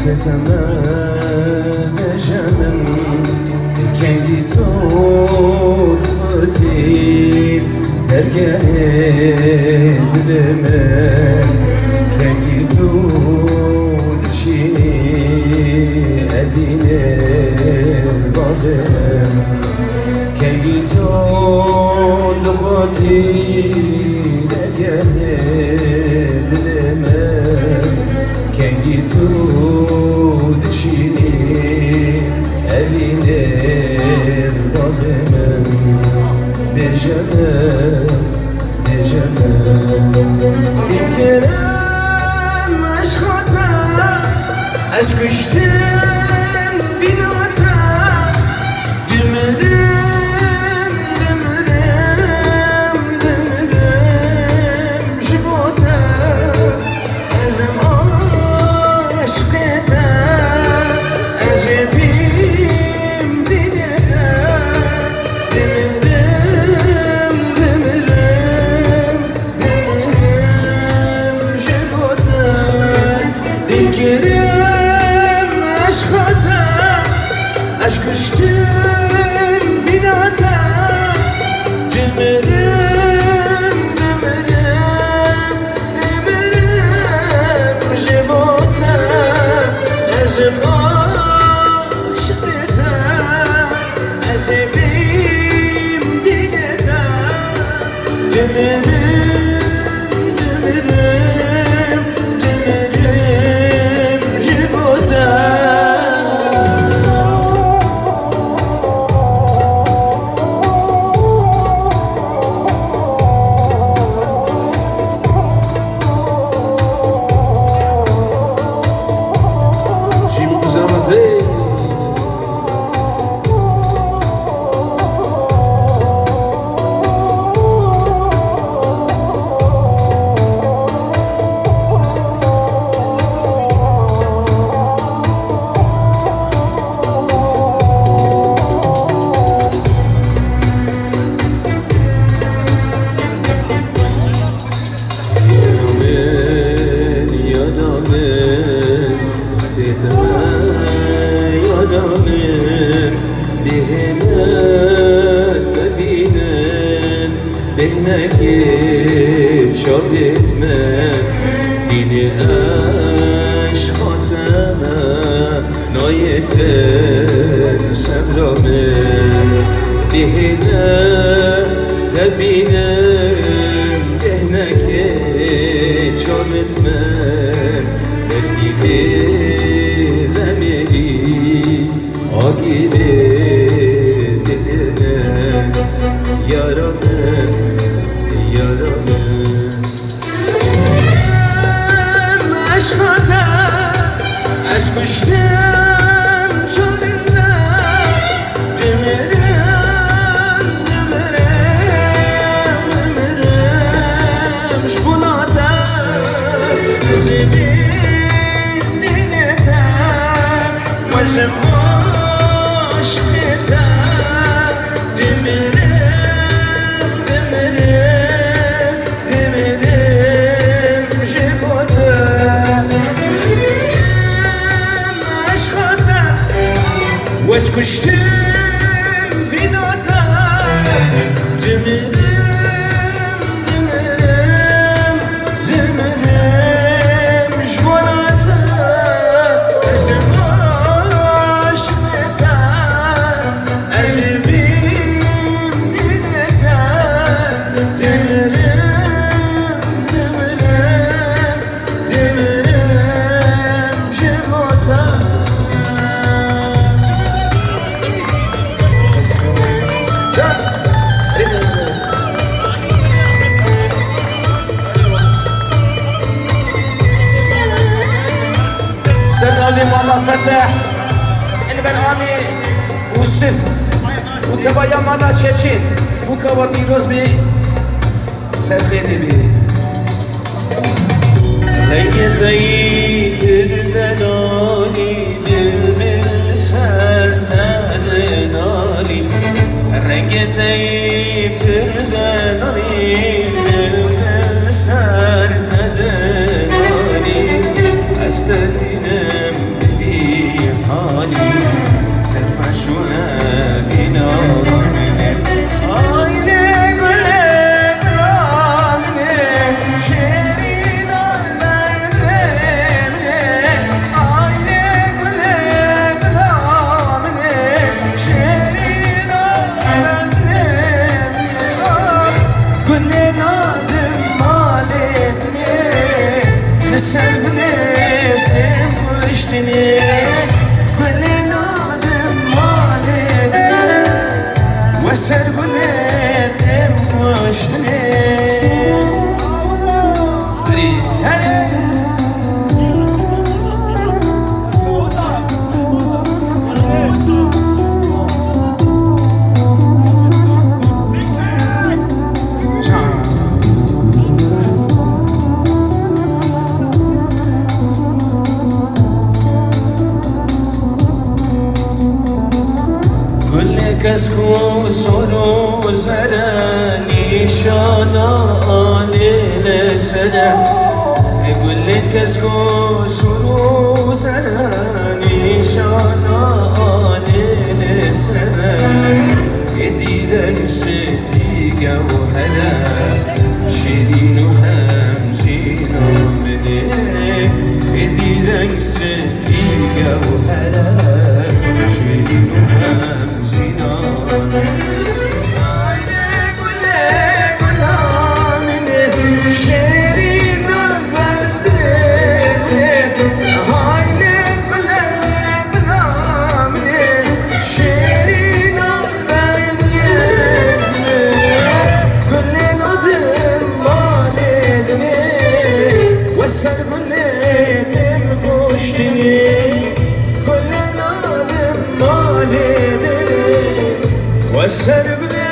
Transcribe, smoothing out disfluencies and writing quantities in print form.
تتمنى جنن kendi tutmatin dergah edilemem kendi tut içini eline bakım kendi tutmatin dergah edilemem kendi tut içini eline bakımım becerem bir kerem aşkata aşk içtim binata dümürüm jibota ezem aşk ete ezebim dinete dümürüm jibota dinkirim aşkata aşk içtim binata dümürüm jibota ezem aşk ete ezebim dinete dümürüm jibota Behneki şov etmem dini aşkatana nayeten sebrame dihine tebinem behneki şov etmem dergili vemeli agili dedemem yaramem aşkata aşk içtim çölünde dümürüm şpunata ezebim dinete başım aşk ete dümürüm aşk içtim binata dümürüm jibota ezem aşk ete ezebim dinete dümürüm jibota سلالي ماما فتح اللي بن عامي والسف وتبايا مالا تشيتشين وكواتي رزبي سرخيني بي Lengedeydir denali bir serteden ali Lengedeydir denali bir serteden ali Estedinem نانی زرفشونه بینامنه آیله گله گلامنه شیرین آلرمنه آیله گله گلامنه شیرین آلرمنه آخ گله نادم مالتنه نسربنه استم کشتنه گله نادم مالتنه وسربنه تم کشتنه کس کو سرو زره نیشانا آنه سره گل کس کو سرو زره نیشانا آنه سره دیدن سفی گوهره شیرین و همزین آمنه دیدن سفی گوهره شیرین و همزین والسرب